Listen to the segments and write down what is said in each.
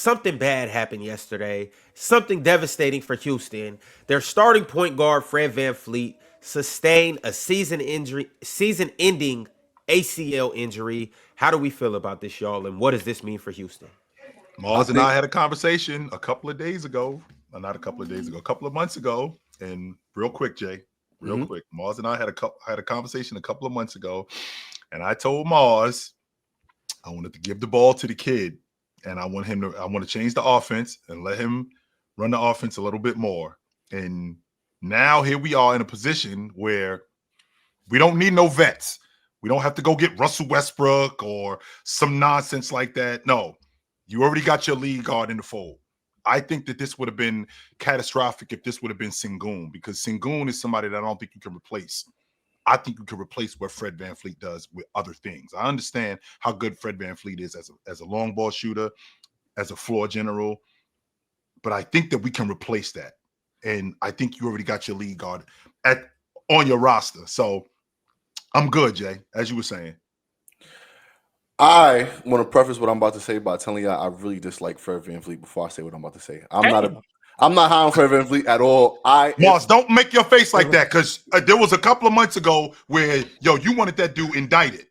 something bad happened yesterday. Something devastating for Houston. Their starting point guard, Fred VanVleet, sustained a season-ending ACL injury. How do we feel about this, y'all? And what does this mean for Houston? Mars and I had a conversation a couple of days ago. Not a couple of days ago, a couple of months ago. And real quick, Jay, quick. Mars and I had a conversation a couple of months ago. And I told Mars I wanted to give the ball to the kid. And I want to change the offense and let him run the offense a little bit more. And now here we are in a position where we don't need no vets. We don't have to go get Russell Westbrook or some nonsense like that. No, you already got your lead guard in the fold. I think that this would have been catastrophic if this would have been Sengun, because Sengun is somebody that I don't think you can replace. I think you can replace what Fred VanVleet does with other things. I understand how good Fred VanVleet is as a long ball shooter, as a floor general, but I think that we can replace that. And I think you already got your lead guard on your roster. So I'm good, Jay, as you were saying. I want to preface what I'm about to say by telling you I really dislike Fred VanVleet before I say what I'm about to say. I'm not high on Fred VanVleet at all. Mars, don't make your face like that, because there was a couple of months ago where, you wanted that dude indicted.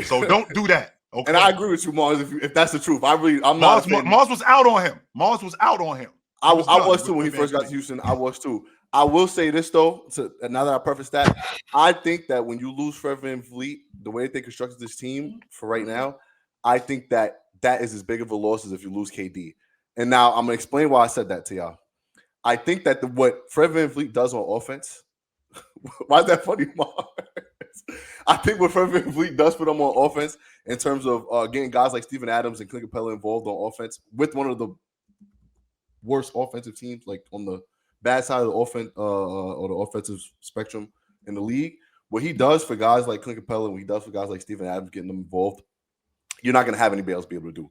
So don't do that. Okay? And I agree with you, Mars, if that's the truth. I'm Mars, not. Mars was out on him. Mars was out on him. I was too when he first got to Houston. I was too. I will say this, though, now that I preface that, I think that when you lose Fred VanVleet, the way that they constructed this team for right now, I think that is as big of a loss as if you lose KD. And now I'm going to explain why I said that to y'all. I think that what Fred VanVleet does on offense, why is that funny, Mars? I think what Fred VanVleet does for them on offense in terms of getting guys like Steven Adams and Clint Capella involved on offense with one of the worst offensive teams, like on the bad side of the offense or the offensive spectrum in the league. What he does for guys like Clint Capella and what he does for guys like Steven Adams, getting them involved, you're not going to have anybody else be able to do.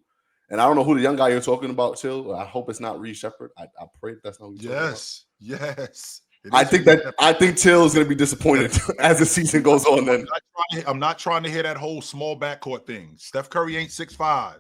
And I don't know who the young guy you're talking about, Chill. I hope it's not Reed Shepard. I pray that's not who you're talking about. Yes. I think Till is going to be disappointed as the season goes on. Then I'm not trying to hear that whole small backcourt thing. Steph Curry ain't 6'5".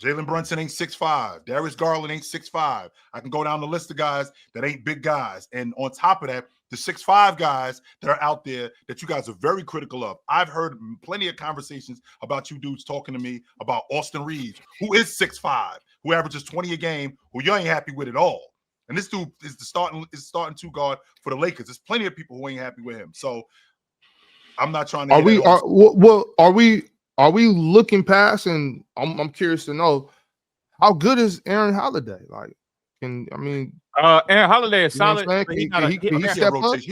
Jalen Brunson ain't 6'5". Darius Garland ain't 6'5". I can go down the list of guys that ain't big guys. And on top of that, the 6'5" guys that are out there that you guys are very critical of. I've heard plenty of conversations about you dudes talking to me about Austin Reeves, who is 6'5", who averages 20 a game, who you ain't happy with at all. And this dude is the starting two guard for the Lakers. There's plenty of people who ain't happy with him. So I'm not trying to. Are we looking past? And I'm curious to know, how good is Aaron Holiday? Aaron Holiday is solid. He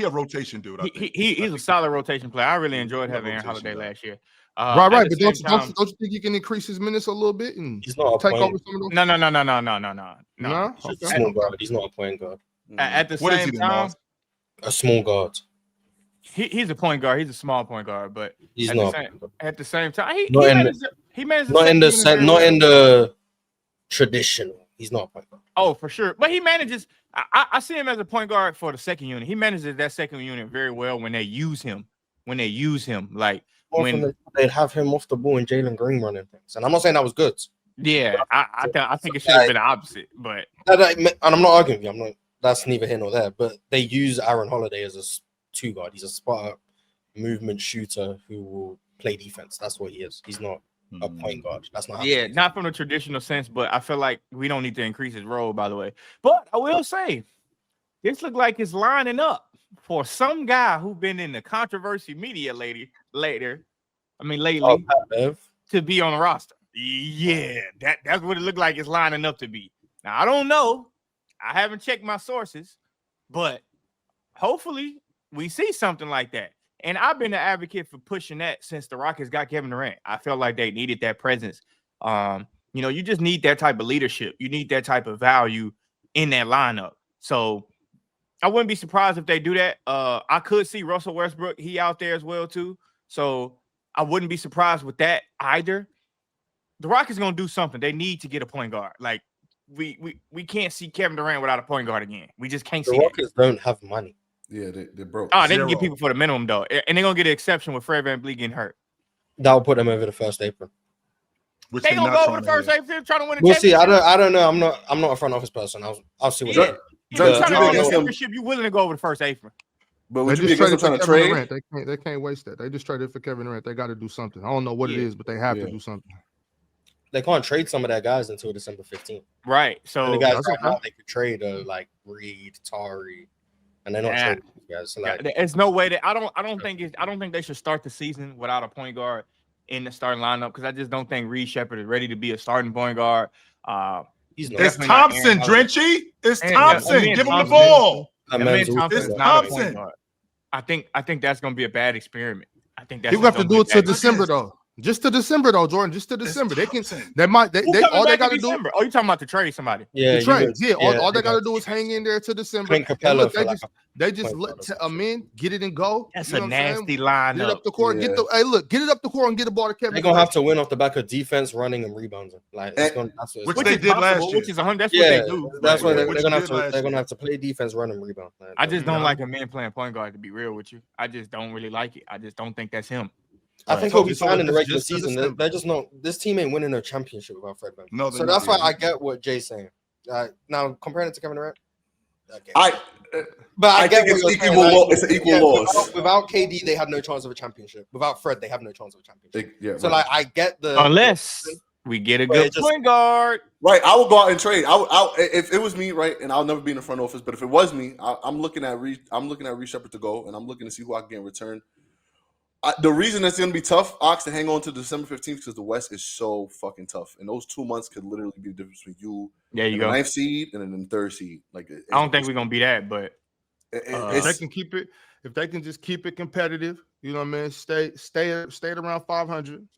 a rotation dude. He's a solid rotation player. I really enjoed having Aaron Holiday last year. Right. But don't you think he can increase his minutes a little bit and he's not take over some of those? No. He's a small guard. He's not a point guard. At the same time, a small guard. He's a point guard. He's a small point guard, but he's not. At the same time, he manages. Not in the traditional. He's not a point guard. Oh, for sure. But he manages. I see him as a point guard for the second unit. He manages that second unit very well when they use him. Like when they'd have him off the ball and Jalen Green running things. And I'm not saying that was good. Yeah, I think it should have been the opposite. But and I'm not arguing with you. That's neither here nor there. But they use Aaron Holiday as a two guard. He's a spot movement shooter who will play defense. That's what he is. He's not a point guard. That's not. Yeah, not from the traditional sense. But I feel like we don't need to increase his role. By the way, but I will say this look like it's lining up for some guy who's been in the controversy media lately to be on the roster. Yeah, that's what it looked like it's lining up to be. Now I don't know. I haven't checked my sources, but hopefully we see something like that. And I've been an advocate for pushing that since the Rockets got Kevin Durant. I felt like they needed that presence. You just need that type of leadership. You need that type of value in that lineup. So I wouldn't be surprised if they do that. I could see Russell Westbrook. He out there as well too. So I wouldn't be surprised with that either. The Rockets going to do something. They need to get a point guard. Like we can't see Kevin Durant without a point guard again. We just can't see it. The Rockets don't have money. Yeah, they're broke. Oh, they can get people for the minimum though, and they're gonna get an exception with Fred VanVleet getting hurt. That'll put them over the first apron. Which They they're gonna not go over trying the to first hear. 8th trying to win a We'll see. championship. I don't know. I'm not a front office person. I'll see what Yeah. they do. If Judge, you're trying would to you win be a against them? championship, you willing to go over the first 8th. But They would you be just against traded them for trying to Kevin trade? Durant. They can't waste that. They just traded for Kevin Durant. They got to do something. I don't know what it Yeah. is, but they have Yeah. to do something. They can't trade some of their guys until December 15th. Right. And So the guys That's right okay. now they could trade like Reed, Tari, and they're not Yeah. trading these guys. So like, there's no way that I don't think they should start the season without a point guard in the starting lineup because I just don't think Reed Shepard is ready to be a starting point guard. he's not. It's Definitely not Thompson, Aaron Holiday. Drenchy. It's And- Thompson. and Give him the Thompson. ball. That That man man's Thompson It's is not a point Thompson. guard. I think that's gonna be a bad experiment. I think that's You have to just do gonna it be a to bad December experiment. though. Just to December though, Jordan. Just to It's December. They can. Thompson. They might. They Who coming all they back got in to do. December? Oh, you talking about to trade somebody? Yeah, The you trades, would- yeah. All they they got to got- do is hang in there to December. Clint And Capella look, for like they just point let guard or some them in, get it and go. That's You a know what I'm saying? nasty Get it lineup. up the court. Yeah. Get it up the court and get the ball to Kevin. They're gonna Durant. have to win off the back of defense, running, and rebounding. Like it's gonna, that's what it's Which gonna they Which be. is did last possible, year. which is that's Yeah, what they do. that's what Yeah, they're which gonna they have did to. last They're gonna year. have to play defense, run, and rebound. I just don't Yeah. like a man playing point guard. To be real with you, I just don't really like it. I just don't think that's him. I think So- he'll be so fine in the it's regular just to season. December. They're just not. This team ain't winning a championship without Fred VanVleet. No, they're So not. that's why Yeah. I get what Jay's saying. Now comparing it to Kevin Durant, okay. But I get think what it's you're equal. saying, like, It's an equal loss. Without KD, they have no chance of a championship. Without Fred, they have no chance of a championship. So So I get the Unless we get a But good it just- point guard. right, I would go out and trade. If it was me, right, and I'll never be in the front office. But if it was me, I'm looking at Reed Shepard to go, and I'm looking to see who I can get in return. The reason it's going to be tough, Ox, to hang on to December 15th because the West is so fucking tough, and those 2 months could literally be the difference between you There you and go. the I 9th seed and then the 3rd seed. Like don't think we're gonna be that, but If they can keep it, if they can just keep it competitive, you know what I mean. Stay at around 500.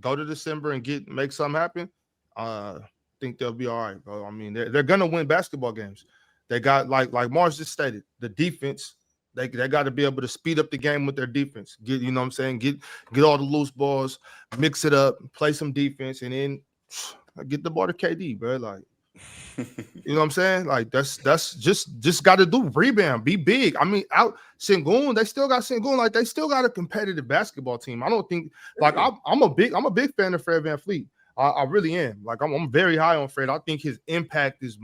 Go to December and make something happen. I think they'll be all right, bro. I mean, they're gonna win basketball games. They got like Mars just stated, the defense. They got to be able to speed up the game with their defense. Get you know what I'm saying. Get all the loose balls, mix it up, play some defense, and then get the ball to KD, bro. Like. You know what I'm saying? Like that's just got to do rebound, be big. I mean, out Sengun, they still got Sengun. Like they still got a competitive basketball team. I don't think like I'm a big fan of Fred VanVleet. I really am. Like I'm very high on Fred. I think his impact is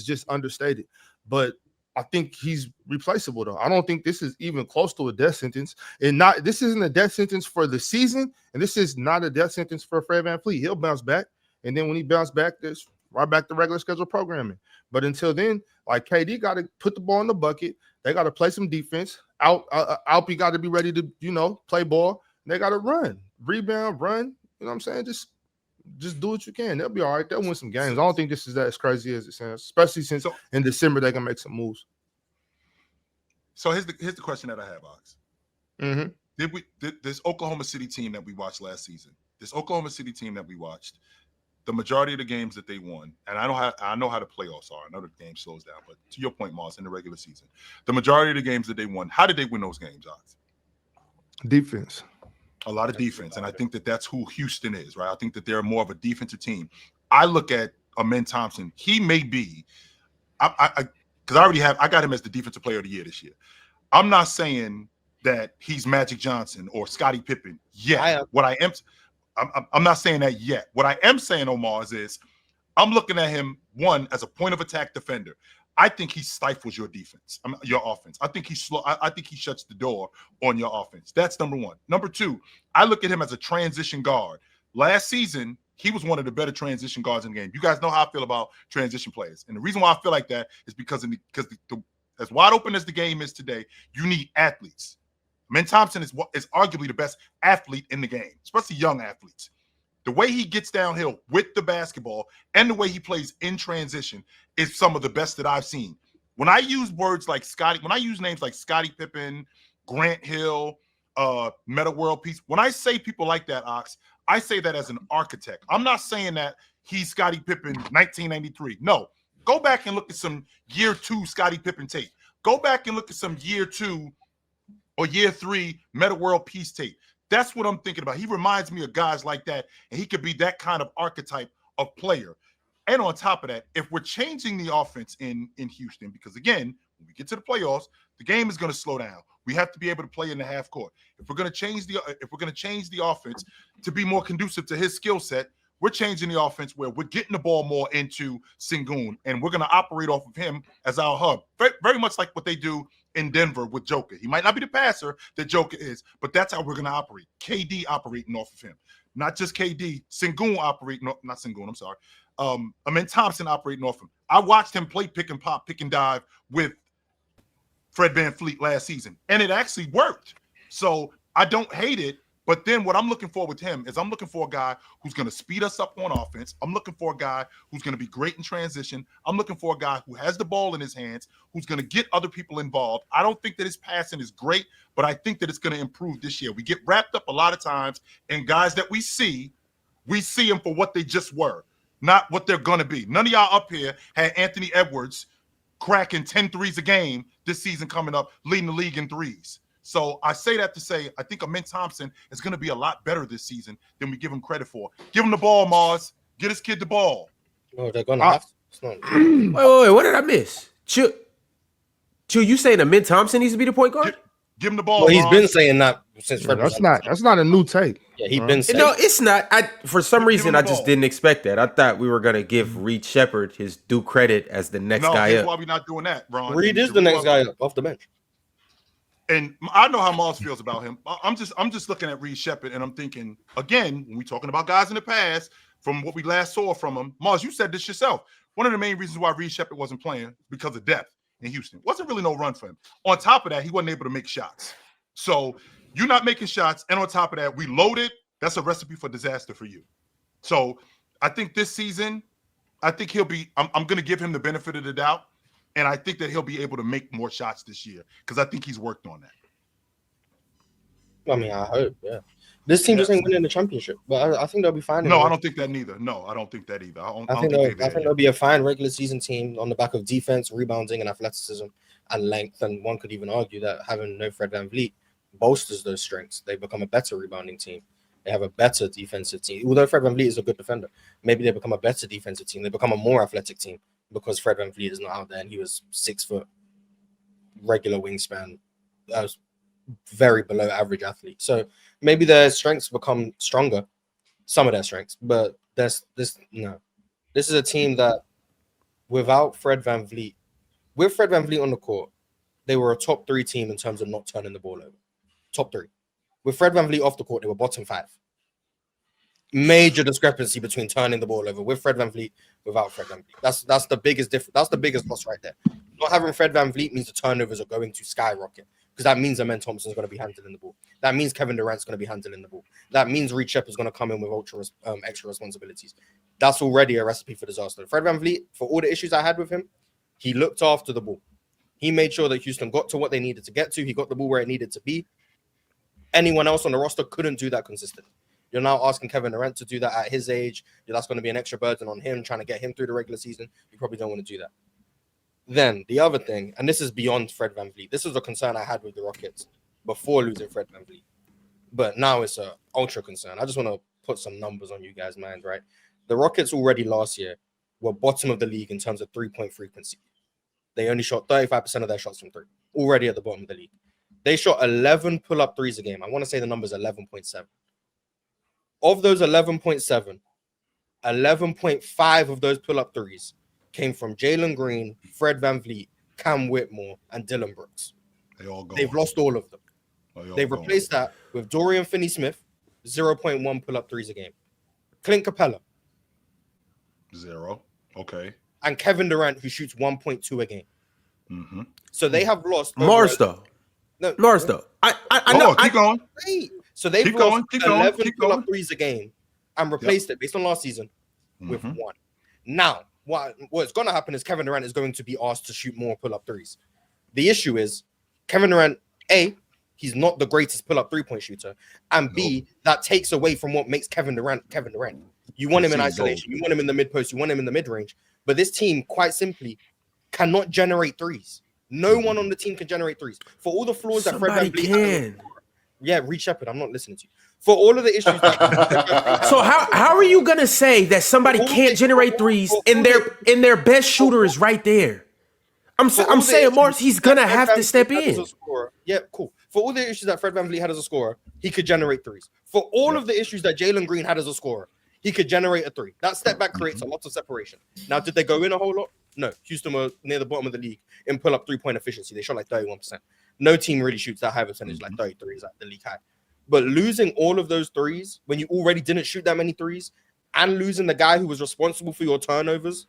just understated, but I think he's replaceable though. I don't think this is even close to a death sentence. This isn't a death sentence for the season, and this is not a death sentence for Fred VanVleet. He'll bounce back, and then when he bounces back, there's right back to regular schedule programming. But until then, like KD got to put the ball in the bucket. They got to play some defense. Alpy got to be ready to play ball. They got to run, rebound, run. You know what I'm saying? Just do what you can. They'll be all right. They'll win some games. I don't think this is as crazy as it sounds, especially since in December they can make some moves. So here's the question that I have, Ox. Mm-hmm. This Oklahoma City team that we watched last season, the majority of the games that they won, and I know how the playoffs are. I know the game slows down, but to your point, Moss, in the regular season, the majority of the games that they won, how did they win those games, Ox? Defense. A lot of defense, and I think that's who Houston is, right? I think that they're more of a defensive team. I look at Amen Thompson. He may be, because I got him as the defensive player of the year this year. I'm not saying that he's Magic Johnson or Scottie Pippen yet. I'm not saying that yet. What I am saying, Omar, is I'm looking at him, one, as a point of attack defender. I think he stifles your defense, your offense. I think he's slow. I think he shuts the door on your offense. That's number one. Number two, I look at him as a transition guard. Last season, he was one of the better transition guards in the game. You guys know how I feel about transition players. And the reason why I feel like that is because as wide open as the game is today, you need athletes. Amen Thompson is arguably the best athlete in the game, especially young athletes. The way he gets downhill with the basketball and the way he plays in transition is some of the best that I've seen. When I use names like Scottie Pippen, Grant Hill, Meta World Peace, when I say people like that, Ox, I say that as an architect. I'm not saying that he's Scottie Pippen 1993. No, go back and look at some year 2 Scottie Pippen tape. Go back and look at some year 2 or year 3 Meta World Peace tape. That's what I'm thinking about. He reminds me of guys like that, and he could be that kind of archetype of player. And on top of that, if we're changing the offense in Houston, because again, When we get to the playoffs, the game is going to slow down. We have to be able to play in the half court. If we're going to change the offense to be more conducive to his skill set, we're changing the offense where we're getting the ball more into Sengun, and we're going to operate off of him as our hub. Very, very much like what they do in Denver with Joker. He might not be the passer that Joker is, but that's how we're going to operate. KD operating off of him. Not just KD, Sengun operating, not Sengun, I'm sorry. Thompson operating off him. I watched him play pick and pop, pick and dive with Fred VanVleet last season, and it actually worked. So I don't hate it, but then what I'm looking for with him is I'm looking for a guy who's going to speed us up on offense. I'm looking for a guy who's going to be great in transition. I'm looking for a guy who has the ball in his hands, who's going to get other people involved. I don't think that his passing is great, but I think that it's going to improve this year. We get wrapped up a lot of times in guys that we see them for what they just were, not what they're going to be. None of y'all up here had Anthony Edwards cracking 10 threes a game this season coming up, leading the league in threes. So I say that to say I think Thompson is going to be a lot better this season than we give him credit for. Give him the ball, Mars. Get his kid the ball. No, they're going to have to. It's not... Wait, what did I miss? Chill, you saying Thompson needs to be the point guard? Give him the ball. Well, he's been saying that since Fred. That's not a new take. Yeah, he's been saying. No, it's not. For some reason, I just didn't expect that. I thought we were gonna give Reed Shepherd his due credit as the next guy up. Why we not doing that, Ron? Reed is the next guy up off the bench. And I know how Mars feels about him. I'm just looking at Reed Shepherd, and I'm thinking again when we talking about guys in the past from what we last saw from him. Mars, you said this yourself. One of the main reasons why Reed Shepherd wasn't playing because of depth in Houston. Wasn't really no run for him. On top of that, he wasn't able to make shots. So you're not making shots, and on top of that, we loaded. That's a recipe for disaster for you. So I think this season, I think he'll be. I'm going to give him the benefit of the doubt, and I think that he'll be able to make more shots this year because I think he's worked on that. I mean, I hope. Yeah, this team just ain't winning the championship, but I think they'll be fine. No, I don't think that neither. No, I don't think that either. I think they'll be a fine regular season team on the back of defense, rebounding, and athleticism and length. And one could even argue that having no Fred VanVleet bolsters those strengths. They become a better rebounding team. They have a better defensive team. Although Fred VanVleet is a good defender, maybe they become a better defensive team. They become a more athletic team because Fred VanVleet is not out there and he was 6 foot, regular wingspan, very below average athlete. So maybe their strengths become stronger, some of their strengths, but this is a team that without Fred VanVleet, with Fred VanVleet on the court, they were a top 3 team in terms of not turning the ball over. Top 3. With Fred VanVleet off the court, they were bottom 5. Major discrepancy between turning the ball over with Fred VanVleet, without Fred VanVleet. That's the biggest difference. That's the biggest loss right there. Not having Fred VanVleet means the turnovers are going to skyrocket because that means Thompson is going to be handling the ball. That means Kevin Durant's going to be handling the ball. That means Reed Shepherd's going to come in with extra responsibilities. That's already a recipe for disaster. Fred VanVleet, for all the issues I had with him, he looked after the ball. He made sure that Houston got to what they needed to get to. He got the ball where it needed to be. Anyone else on the roster couldn't do that consistently. You're now asking Kevin Durant to do that at his age. That's going to be an extra burden on him, trying to get him through the regular season. You probably don't want to do that. Then the other thing, and this is beyond Fred VanVleet. This is a concern I had with the Rockets before losing Fred VanVleet. But now it's an ultra concern. I just want to put some numbers on you guys' mind, right? The Rockets already last year were bottom of the league in terms of three-point frequency. They only shot 35% of their shots from 3, already at the bottom of the league. They shot 11 pull-up threes a game. I want to say the number is 11.7. Of those 11.7, 11.5 of those pull-up threes came from Jalen Green, Fred VanVleet, Cam Whitmore, and Dylan Brooks. They've lost all of them. They've replaced that with Dorian Finney-Smith, 0.1 pull-up threes a game. Clint Capella. 0. Okay. And Kevin Durant, who shoots 1.2 a game. Mm-hmm. So they have lost. Mars, though. I know. Keep going. So they've lost 11 pull-up threes a game and replaced it based on last season with 1. Now, what's going to happen is Kevin Durant is going to be asked to shoot more pull-up threes. The issue is Kevin Durant, A, he's not the greatest pull-up three-point shooter, and B, that takes away from what makes Kevin Durant. You want him in isolation. You want him in the mid-post. You want him in the mid-range. But this team, quite simply, cannot generate threes. No one on the team can generate threes. For all the flaws that Fred VanVleet can. Yeah, Reed Shepherd, I'm not listening to you. For all of the issues that So how are you gonna say that somebody can't generate threes and their best shooter is right there? I'm saying, Mars, he's gonna have to step in. Yeah, cool. For all the issues that Fred VanVleet had as a scorer, he could generate threes. For all of the issues that Jalen Green had as a scorer, he could generate a three. That step back creates a lot of separation. Now, did they go in a whole lot? No. Houston were near the bottom of the league in pull-up three-point efficiency. They shot like 31%. No team really shoots that high percentage, like 33 is at the league high. But losing all of those threes when you already didn't shoot that many threes and losing the guy who was responsible for your turnovers,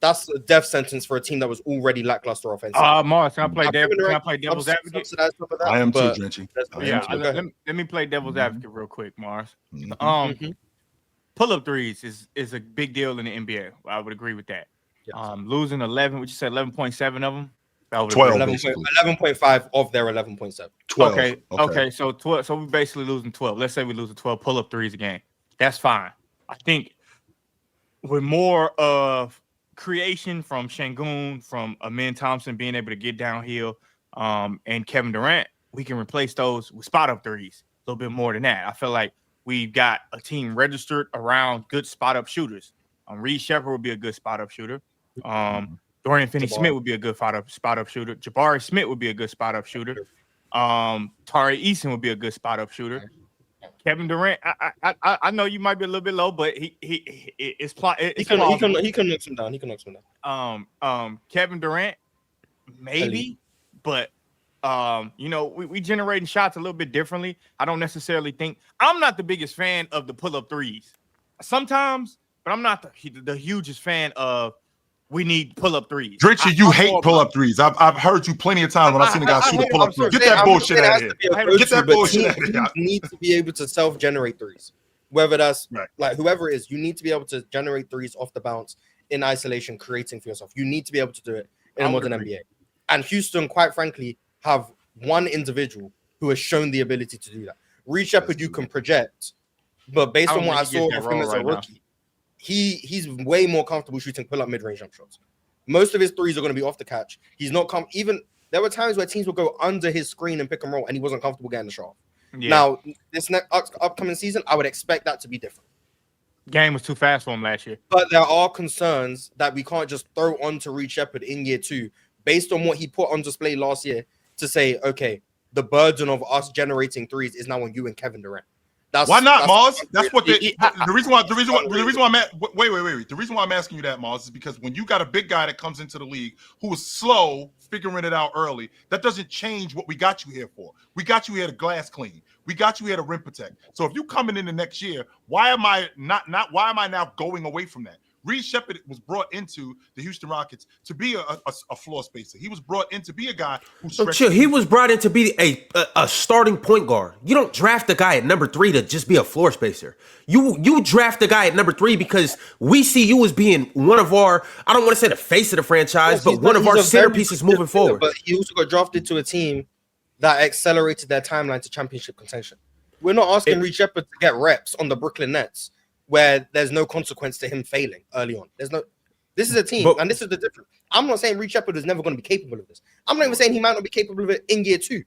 that's a death sentence for a team that was already lackluster offensively. Mars, can I play devil's advocate? I am too, Drenchy. Let me play devil's advocate real quick, Mars. Pull-up threes is a big deal in the NBA. I would agree with that. Losing 11, what you said, 11.7 of them? 12, 11.5 of their 11.7. 12. Okay. So 12. So we're basically losing 12. Let's say we lose 12 pull-up threes a game. That's fine. I think with more of creation from Şengün, from Amin Thompson being able to get downhill, and Kevin Durant, we can replace those with spot-up threes a little bit more than that. I feel like we've got a team registered around good spot-up shooters. Reed Shepherd would be a good spot-up shooter. Dorian Finney-Smith would be a good spot-up shooter. Jabari Smith would be a good spot-up shooter. Tari Eason would be a good spot-up shooter. Kevin Durant, I know you might be a little bit low, but he can knock some down. He can knock some down. Kevin Durant, maybe, but we generating shots a little bit differently. I don't necessarily think I'm not the biggest fan of the pull-up threes sometimes, but I'm not the hugest fan of we need pull-up threes. Drenchy, you hate pull-up threes. I've heard you plenty of times when I've seen a guy shoot a pull-up three. Get that bullshit out of here. Get that bullshit out of here. You need to be able to self-generate threes. Whether that's like whoever it is, you need to be able to generate threes off the bounce in isolation, creating for yourself. You need to be able to do it in a modern NBA. And Houston, quite frankly, have one individual who has shown the ability to do that. Reed Shepherd, you can project, but based on what I saw of him as a rookie, he's way more comfortable shooting pull-up mid-range jump shots. Most of his threes are going to be off the catch. He's not even there were times where teams would go under his screen and pick and roll, and he wasn't comfortable getting the shot. Now, this next upcoming season, I would expect that to be different. Game was too fast for him last year. But there are concerns that we can't just throw onto Reed Shepherd in year 2 based on what he put on display last year to say, okay, the burden of us generating threes is now on you and Kevin Durant. Why not, Mars? That's what the reason why the reason why I'm asking you that, Mars, is because when you got a big guy that comes into the league who is slow figuring it out early, that doesn't change what we got you here for. We got you here to glass clean. We got you here to rim protect. So if you coming in the next year, why am I now going away from that? Reed Shepherd was brought into the Houston Rockets to be a floor spacer. He was brought in to be a guy who he was brought in to be a starting point guard. You don't draft a guy at number 3 to just be a floor spacer. You draft a guy at number 3 because we see you as being one of our, I don't want to say the face of the franchise, but one of our centerpieces moving forward. But he also got drafted to a team that accelerated their timeline to championship contention. We're not asking Reed Shepherd to get reps on the Brooklyn Nets, where there's no consequence to him failing early on. This is a team, and this is the difference. I'm not saying Reed Shepherd is never going to be capable of this. I'm not even saying he might not be capable of it in year 2.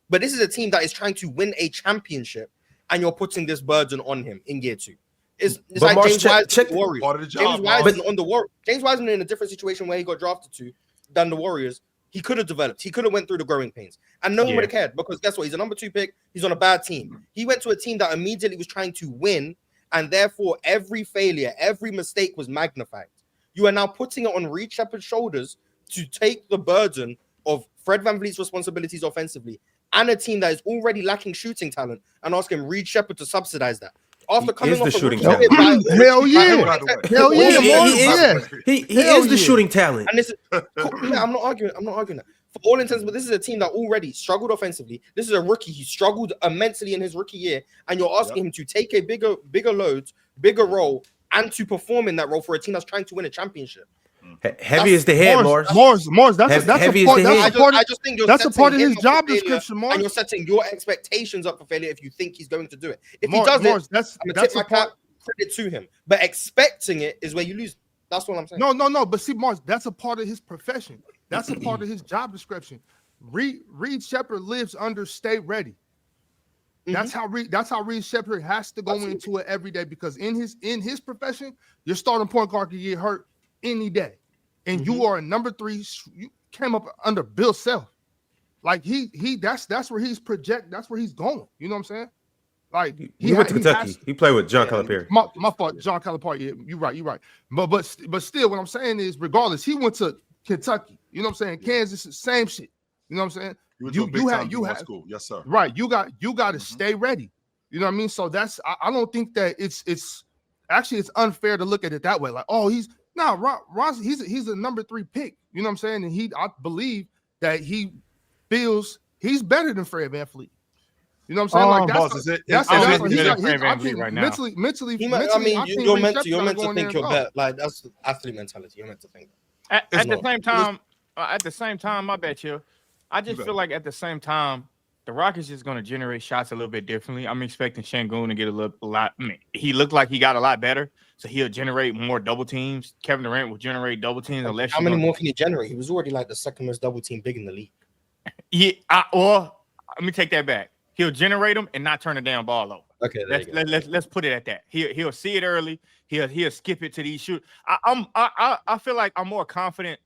But this is a team that is trying to win a championship, and you're putting this burden on him in year 2. It's like James Wiseman, the Warriors. Part of the job, James Wiseman on the Warriors. James Wiseman in a different situation where he got drafted to than the Warriors. He could have developed. He could have went through the growing pains. And no one would have cared because guess what? He's a number 2 pick. He's on a bad team. He went to a team that immediately was trying to win, and therefore every failure, every mistake was magnified. You are now putting it on Reed Shepherd's shoulders to take the burden of Fred VanVleet's responsibilities offensively and a team that is already lacking shooting talent and asking Reed Shepherd to subsidize that. After coming off the shooting talent. Hell yeah. He is the shooting talent. And this is, I'm not arguing that. For all intents, but this is a team that already struggled offensively. This is a rookie. He struggled immensely in his rookie year, and you're asking him to take a bigger load, bigger role, and to perform in that role for a team that's trying to win a championship. Heavy as the head, Mars. That's a part of his job description, Mars. And you're setting your expectations up for failure if you think he's going to do it. If he does it, I'm gonna tip my cap, credit to him. But expecting it is where you lose. That's what I'm saying. No. But see, Mars, that's a part of his profession. That's a part of his job description. Reed Shepherd lives under stay ready. That's how Reed Shepherd has to go into it every day because in his profession, your starting point guard can get hurt any day, and you are a number 3 came up under Bill Self. Like that's where he's that's where he's going. You know what I'm saying? Like he went to Kentucky. He played with John Calipari. My fault, John Calipari. Yeah, you're right. But still, what I'm saying is, regardless, he went to Kentucky. You know what I'm saying? Kansas, same shit. You know what I'm saying? You have school, yes sir. Right, you got to stay ready. You know what I mean? So that's I don't think that it's actually it's unfair to look at it that way. Like, oh, he's a number 3 pick. You know what I'm saying? And I believe that he feels he's better than Fred VanVleet. You know what I'm saying? Like that's Fred VanVleet right now. Mentally. You're meant to think you're better. Like that's athlete mentality. You're meant to think that. At the same time, I bet you. I just feel like at the same time, the Rockets is going to generate shots a little bit differently. I'm expecting Şengün to get a lot. I mean, he looked like he got a lot better, so he'll generate more double teams. Kevin Durant will generate double teams. How many more can he generate? He was already like the second most double team big in the league. Yeah, let me take that back. He'll generate them and not turn a damn ball over. Okay, let's put it at that. He'll see it early. He'll skip it to these shoot. I feel like I'm more confident,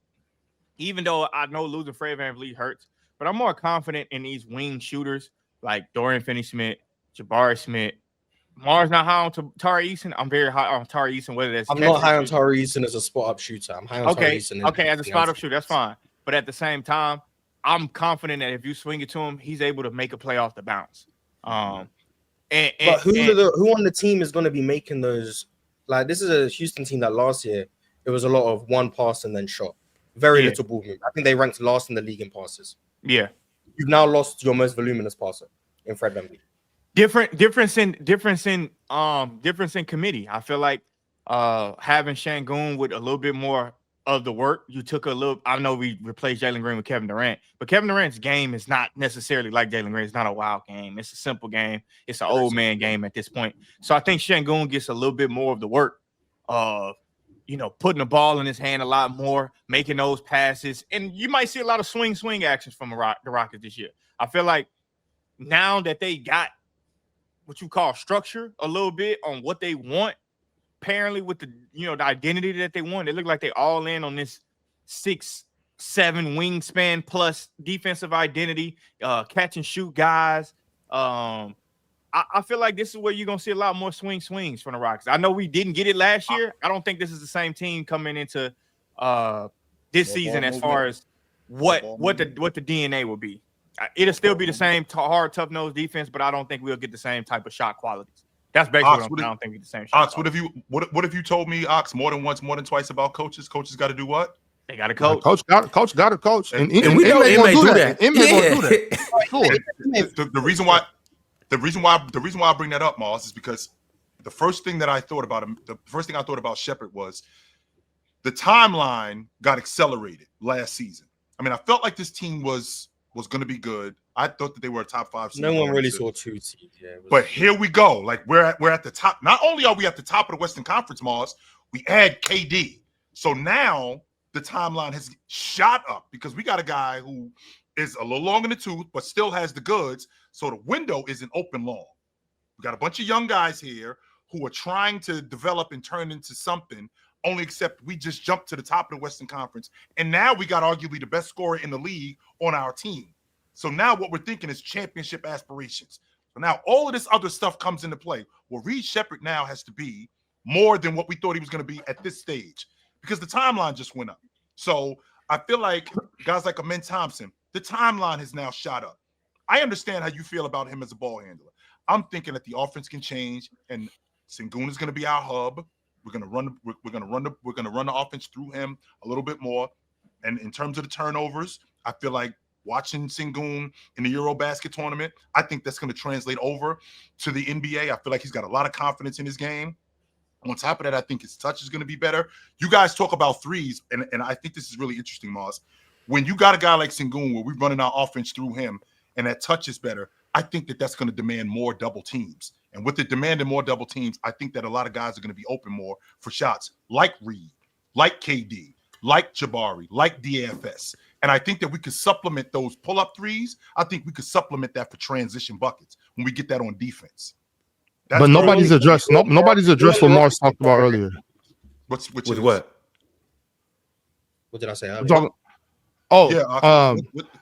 even though I know losing Fred VanVleet hurts, but I'm more confident in these wing shooters like Dorian Finney-Smith, Jabari Smith. Mars not high on Tari Eason. I'm very high on Tari Eason. Whether that's I'm not high on Tari Eason as a spot up shooter. I'm high on Tari Eason. Okay, as a spot up shooter, that's fine. But at the same time, I'm confident that if you swing it to him, he's able to make a play off the bounce. But who on the team is going to be making those? Like, this is a Houston team that last year it was a lot of one pass and then shot, very little ball movement. I think they ranked last in the league in passes. Yeah, you've now lost your most voluminous passer in Fred VanVleet. Difference in committee. I feel like having Şengün with a little bit more of the work, you took a little. I know we replaced Jalen Green with Kevin Durant, but Kevin Durant's game is not necessarily like Jalen Green. It's not a wild game. It's a simple game. It's an old man game at this point. So I think Şengün gets a little bit more of the work of, putting the ball in his hand a lot more, making those passes, and you might see a lot of swing actions from the Rockets this year. I feel like now that they got what you call structure a little bit on what they want. Apparently, with the identity that they want, it looked like they all in on this 6'7" wingspan plus defensive identity, catch and shoot guys. I feel like this is where you're gonna see a lot more swings from the Rockets. I know we didn't get it last year. I don't think this is the same team coming into this season as far as what the DNA will be. It'll still be the same hard, tough-nosed defense, but I don't think we'll get the same type of shot qualities. That's basically what I'm saying. I don't think it's the same shot. Ox, what have you told me, Ox, more than once, more than twice about coaches? Coaches got to do what? They got to coach. Coach got to coach. And we know Inmate do that. The reason why I bring that up, Mars, is because the first thing I thought about Shepherd was the timeline got accelerated last season. I mean, I felt like this team was going to be good. I thought that they were a top 5 seed. No one really saw 2 seeds. Yeah, but here we go. Like we're at the top. Not only are we at the top of the Western Conference, Mars, we add KD. So now the timeline has shot up because we got a guy who is a little long in the tooth, but still has the goods. So the window isn't open long. We got a bunch of young guys here who are trying to develop and turn into something. Only except we just jumped to the top of the Western Conference. And now we got arguably the best scorer in the league on our team. So now what we're thinking is championship aspirations. So now all of this other stuff comes into play. Well, Reed Shepherd now has to be more than what we thought he was going to be at this stage because the timeline just went up. So I feel like guys like Amen Thompson, the timeline has now shot up. I understand how you feel about him as a ball handler. I'm thinking that the offense can change and Şengün is going to be our hub. We're gonna run the offense through him a little bit more. And in terms of the turnovers, I feel like watching Şengün in the Eurobasket tournament, I think that's going to translate over to the NBA. I feel like he's got a lot of confidence in his game. On top of that, I think his touch is going to be better. You guys talk about threes, and I think this is really interesting, Mars. When you got a guy like Şengün where we're running our offense through him and that touch is better, I think that that's going to demand more double teams. And with the demand and more double teams, I think that a lot of guys are going to be open more for shots like Reed, like KD, like Jabari, like DFS. And I think that we could supplement those pull-up threes. I think we could supplement that for transition buckets when we get that on defense. But nobody's addressed what Mars talked about earlier. What? What did I say? Oh, Yeah,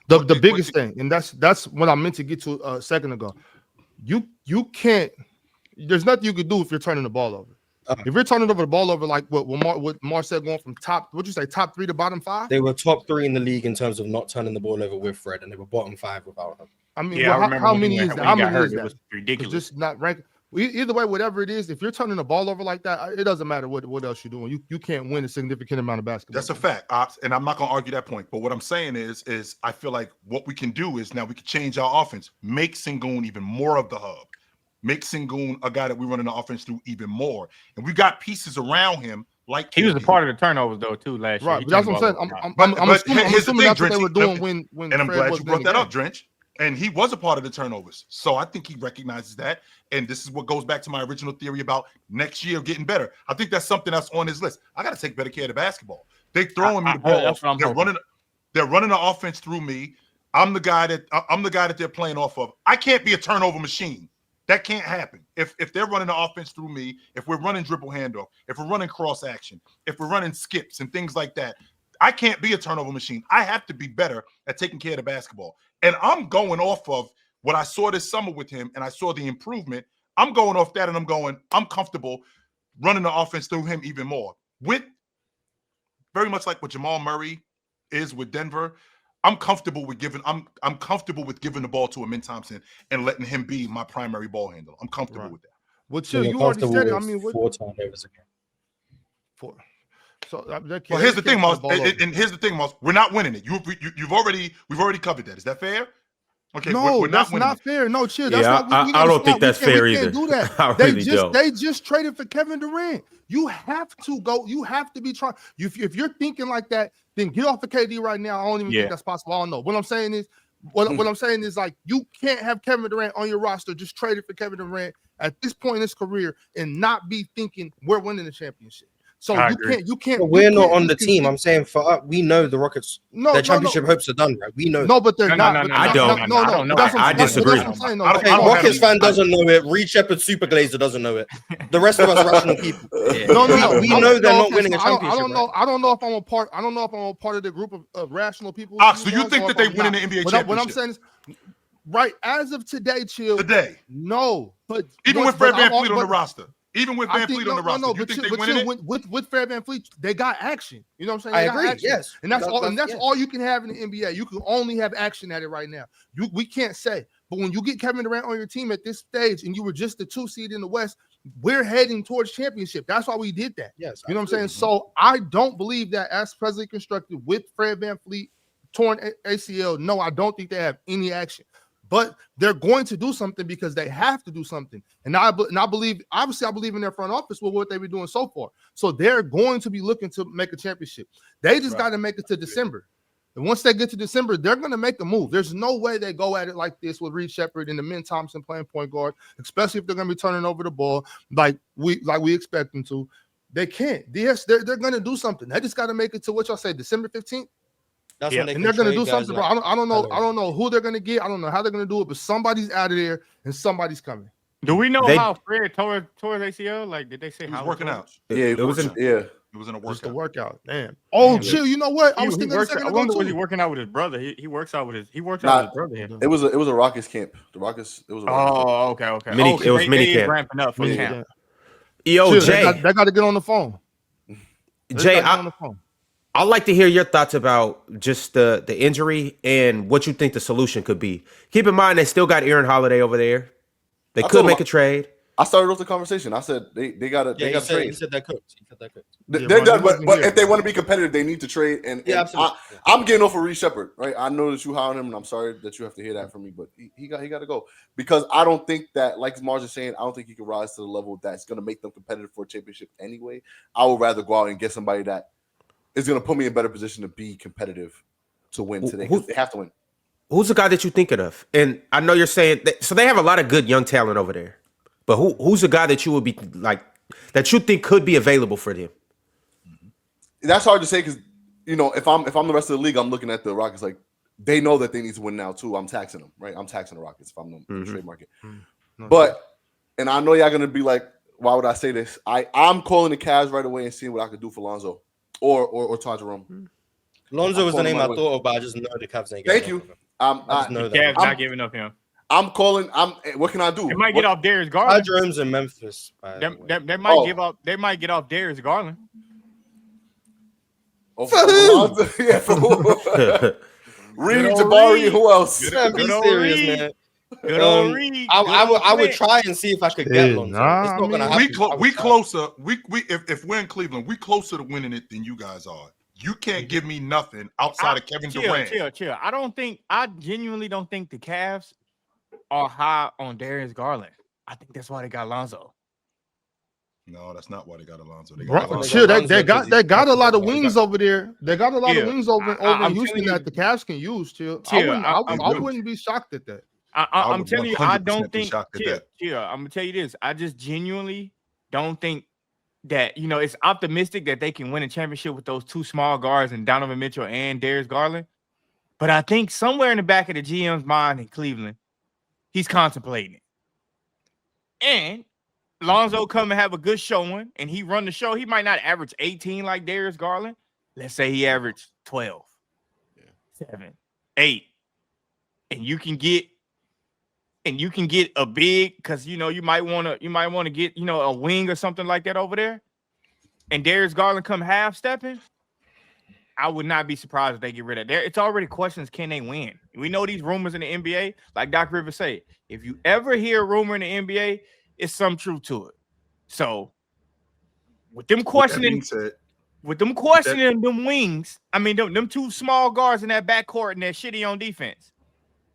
the biggest thing, and that's what I meant to get to a second ago. You can't. There's nothing you could do if you're turning the ball over. If you're turning over the ball over, like what Mar said, going from top 3 to bottom 5. They were top 3 in the league in terms of not turning the ball over with Fred, and they were bottom 5 without him. I mean, how many is that? How many is that? It was ridiculous. It's just not ranked. Either way, whatever it is, if you're turning the ball over like that, it doesn't matter what else you're doing. You can't win a significant amount of basketball. That's a fact, and I'm not going to argue that point. But what I'm saying is I feel like what we can do is now we can change our offense, make Sengun even more of the hub, make Sengun a guy that we run in the offense through even more, and we got pieces around him. Like he was a part of the turnovers though too last year. Right, but that's what I'm saying. I'm assuming that's what they were doing when. And I'm glad you brought that up, Drench. And he was a part of the turnovers. So I think he recognizes that. And this is what goes back to my original theory about next year getting better. I think that's something that's on his list. I got to take better care of the basketball. They throwing me the ball. They're running the offense through me. I'm the guy that they're playing off of. I can't be a turnover machine. That can't happen. If they're running the offense through me, if we're running dribble handoff, if we're running cross action, if we're running skips and things like that, I can't be a turnover machine. I have to be better at taking care of the basketball. And I'm going off of what I saw this summer with him, and I saw the improvement. I'm going off that, and I'm comfortable running the offense through him even more. With very much like what Jamal Murray is with Denver, I'm comfortable with giving the ball to Amin Thompson and letting him be my primary ball handler. I'm comfortable with that. Well, chill, you already said it. I mean, 4 turnovers again. 4. So well, here's the thing, Moss. And here's the thing, Moss. We're not winning it. We've already covered that. Is that fair? Okay, no, we're that's not fair. No, chill. That's not, I don't think that's fair either. Do that. I really don't. They just traded for Kevin Durant. You have to go. You have to be trying. If you're thinking like that, then get off of KD right now. I don't even think that's possible. I don't know. What I'm saying is like you can't have Kevin Durant on your roster. Just trade it for Kevin Durant at this point in his career and not be thinking we're winning the championship. So you can't. But we're not on the team. I'm saying for us, we know the Rockets. Their championship hopes are done, right? We know. No, but they're not. No, I don't. I disagree. Okay, Rockets fan doesn't know it. Reed Shepherd, Super Glazer doesn't know it. The rest of us rational people. No. We know they're not winning a championship. I don't know if I'm a part. I don't know if I'm a part of the group of rational people. So you think that they win in the NBA championship? What I'm saying is, right as of today, chill. Today, no, but even with Fred VanVleet on the roster. Even with VanVleet on the roster, you think they winning it? With Fred VanVleet, they got action. You know what I'm saying? I agree. Yes, and that's all you can have in the NBA. You can only have action at it right now. We can't say, but when you get Kevin Durant on your team at this stage, and you were just the 2 seed in the West, we're heading towards championship. That's why we did that. Yes, you know what I'm saying. So I don't believe that as presently constructed with Fred VanVleet torn ACL. No, I don't think they have any action. But they're going to do something because they have to do something. And I believe, obviously, I believe in their front office with what they've been doing so far. So they're going to be looking to make a championship. They just got to make it to December. And once they get to December, they're going to make a move. There's no way they go at it like this with Reed Shepherd and Amin Thompson playing point guard, especially if they're going to be turning over the ball like we expect them to. They can't. Yes, they're going to do something. They just got to make it to what y'all say, December 15th. That's when and they're going to do something, bro. I don't know who they're going to get. I don't know how they're going to do it, but somebody's out of there and somebody's coming. Do we know how Fred tore his ACL? Like, did they say how he was working out? It was in a workout. The workout. Damn. Oh, chill. You know what? I was thinking. I wonder was he working out with his brother? He works out with his. He works out with his brother. It was a Rockets camp. The Rockets. It was. Okay. It was mini camp. Ramping up for camp. Yo, Jay, they got to get on the phone. Jay, I'd like to hear your thoughts about just the injury and what you think the solution could be. Keep in mind, they still got Aaron Holiday over there. They could make a trade. I started off the conversation. I said they got to trade. He said that could. They're done, but if they want to be competitive, they need to trade. And absolutely. I'm getting off of Reed Shepherd, right? I know that you hired him, and I'm sorry that you have to hear that from me, but he got to go because I don't think that, like Marge is saying, I don't think he can rise to the level that's going to make them competitive for a championship anyway. I would rather go out and get somebody that is going to put me in a better position to be competitive to win today. They have to win. Who's the guy that you're thinking of? And I know you're saying that, so they have a lot of good young talent over there. But who's the guy that you would be like that you think could be available for them? That's hard to say because if I'm the rest of the league, I'm looking at the Rockets like they know that they need to win now too. I'm taxing them, right? I'm taxing the Rockets if I'm the trade market. But and I know y'all gonna be like, why would I say this? I'm calling the Cavs right away and seeing what I could do for Lonzo or Todd Jerome. Lonzo was the name I thought of, but I just know the Cavs ain't Thank getting you. up. I just know The Cavs not giving up him. I'm calling. What can I do? They might get off Darius Ty Garland. Jones in Memphis. They might give up. They might get off Darius Garland. For who? Yeah, for who? Reed, Jabari, who else? Be serious, man. Good old Reed. I would try and see if I could get Lonzo. It's not gonna happen. We closer. We if we're in Cleveland, we closer to winning it than you guys are. You can't give me nothing outside of Kevin Durant. Chill. I genuinely don't think the Cavs are high on Darius Garland. I think that's why they got Lonzo. No, that's not why they got Alonzo. They got a lot of wings over there. They got a lot of wings over in Houston that the Cavs can use. I wouldn't be shocked at that. I'm telling you, I don't think. I'm gonna tell you this. I just genuinely don't think that it's optimistic that they can win a championship with those two small guards and Donovan Mitchell and Darius Garland. But I think somewhere in the back of the GM's mind in Cleveland, he's contemplating it. And Lonzo come and have a good showing, and he run the show. He might not average 18 like Darius Garland. Let's say he averaged 12, 7, 8, and you can get a big because you might want to get a wing or something like that over there. And Darius Garland come half stepping. I would not be surprised if they get rid of it. It's already questions: can they win? We know these rumors in the NBA, like Doc Rivers say. If you ever hear a rumor in the NBA, it's some truth to it. So with them questioning them wings, I mean them two small guards in that backcourt and that shitty on defense,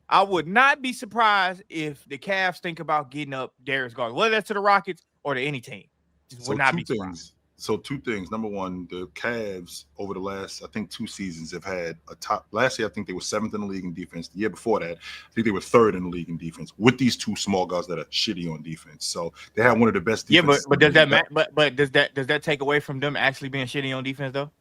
I would not be surprised if the Cavs think about getting up Darius Garland, whether that's to the Rockets or to any team. Just would not be surprised. So two things. Number one, the Cavs over the last, I think, 2 seasons have had a top. Last year, I think they were 7th in the league in defense. The year before that, I think they were 3rd in the league in defense with these two small guys that are shitty on defense. So they have one of the best defenses. Yeah, but does that matter? But does that take away from them actually being shitty on defense though?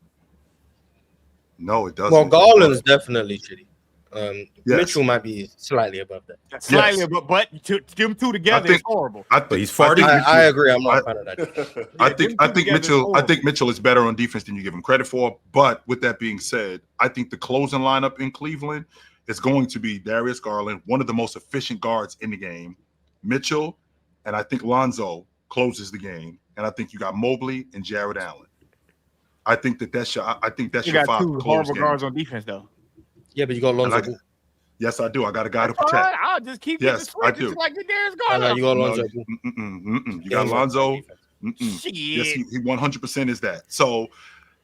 No, it doesn't. Well, Garland's definitely shitty. Yes. Mitchell might be slightly above that. Slightly above, but them two together is horrible. He's farting. I agree. I'm not a fan of that. I think Mitchell is better on defense than you give him credit for. But with that being said, I think the closing lineup in Cleveland is going to be Darius Garland, one of the most efficient guards in the game, Mitchell, and I think Lonzo closes the game. And I think you got Mobley and Jared Allen. I think that's your 5 two horrible guards on defense though. Yeah, but you got Lonzo. Yes, I do. I got a guy to protect. I'll just keep yes, I do. Like the Darius Garland. You got Lonzo. You got Lonzo. Yes, he 100% is that. So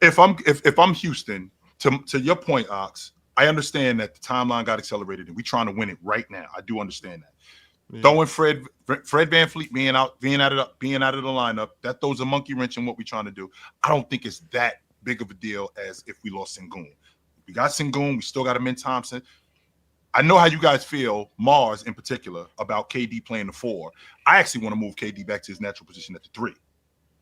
if I'm Houston, to your point, Ox, I understand that the timeline got accelerated and we're trying to win it right now. I do understand that. Yeah. Throwing Fred VanVleet being out of the lineup, that throws a monkey wrench in what we're trying to do. I don't think it's that big of a deal as if we lost Sengun. We got Sengun. We still got him in Thompson. I know how you guys feel, Mars in particular, about KD playing the 4. I actually want to move KD back to his natural position at the 3,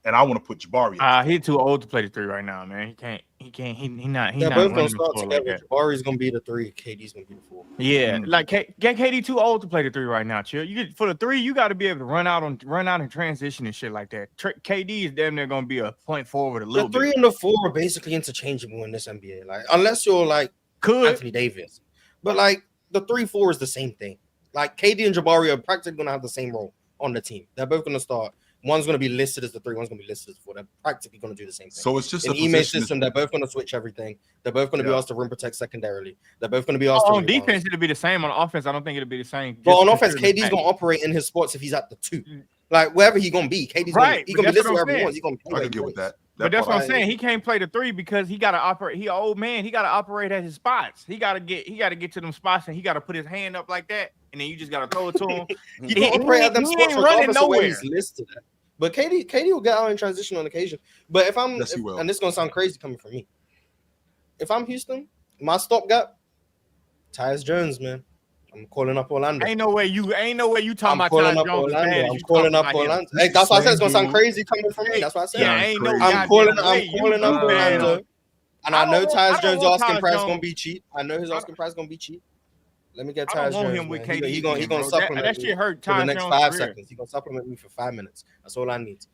and I want to put Jabari. He's too old to play the 3 right now, man. He can't. He's not. They're both gonna start together. Like Jabari's gonna be the 3. KD's gonna be the 4. Yeah, like get KD too old to play the 3 right now. Chill. You get for the 3, you got to be able to run out and transition and shit like that. KD is damn near gonna be a point forward a little bit. The 3 and the 4 are basically interchangeable in this NBA. Like unless you're like Anthony Davis, but like the 3-4 is the same thing. Like KD and Jabari are practically gonna have the same role on the team. They're both gonna start. One's going to be listed as the 3, one's going to be listed as 4. They're practically going to do the same thing. So it's just in the Ime system, they're both going to switch everything. They're both going to be asked to rim protect secondarily. They're both going to be asked to on defense, it'll be the same. On offense, I don't think it'll be the same. But on offense, KD's going to operate in his spots if he's at the 2. Like wherever he's going to be, KD's going to be listed wherever he wants. He's going to play. I can get with that. But that's what I'm saying. He can't play the 3 because he got to operate. He an old man. He got to operate at his spots. He got to get to them spots, and he got to put his hand up like that, and then you just got to throw it to him. He can operate at them spots regardless of where he's listed at. But KD will get out in transition on occasion. But if I'm, and this is gonna sound crazy coming from me, if I'm Houston, my stopgap, Tyus Jones, man. I'm calling up Orlando. Ain't no way you talking about Tyus Jones. I'm calling up Orlando. Hey, that's why I said it's gonna sound crazy coming from me. That's why I said. I'm calling up Orlando. And I know Tyus Jones' asking price gonna be cheap. I know his asking price gonna be cheap. Let me get Tyus Jones. Him with KD. He gonna supplement that shit hurt for the next 5 seconds. He's gonna supplement me for 5 minutes. That's all I need.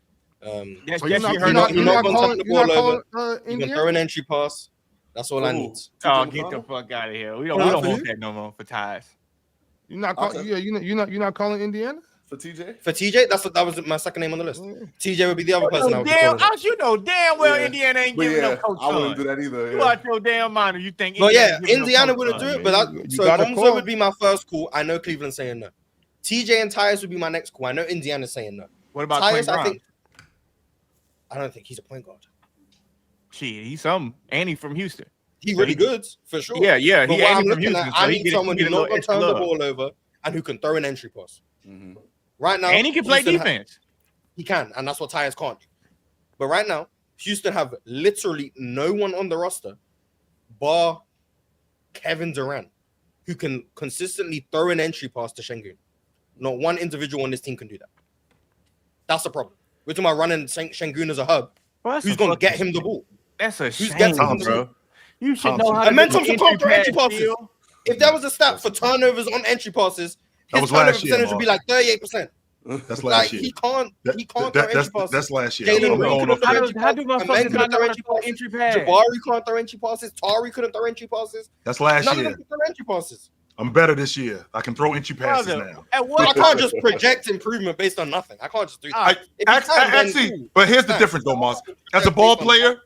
So you're not gonna turn the ball over. He's gonna throw an entry pass. That's all I need. Oh, get the fuck out of here. We don't want that no more for Tyus. You're not calling. Yeah, you're not calling Indiana for TJ. For TJ, that was my second name on the list. TJ would be the other person. I would you know damn well Indiana ain't giving no coach. I wouldn't do that either. You out your damn mind if you think. Well, Indiana wouldn't do it, but Thompson would be my first call. I know Cleveland's saying no. TJ and Tyus would be my next call. I know Indiana's saying no. What about Tyus? I don't think he's a point guard. Shit, he's something. And he's from Houston. He's really good for sure. Yeah. But what I'm looking at, I need someone who's not going to turn the ball over and who can throw an entry pass. Mm-hmm. Right now, and he can play defense. He can, and that's what Tyus can't do. But right now, Houston have literally no one on the roster, bar Kevin Durant, who can consistently throw an entry pass to Şengün. Not one individual on this team can do that. That's the problem. We're talking about running Şengün as a hub. Who's going to get him the ball? That's a shame, bro. You should know how to do Thompson can't throw entry passes. If there was a stat for turnovers on entry passes, his turnover percentage would be like 38%. That's last year. He can't throw entry passes. That's last year. How do motherfuckers not know entry pass? Jabari can't throw entry passes. Tari couldn't throw entry passes. That's last year. None of them can throw entry passes. I'm better this year. I can throw entry passes now. I can't just project improvement based on nothing. I can't just do that. Actually, but here's the difference, though, Moss. As a ball player,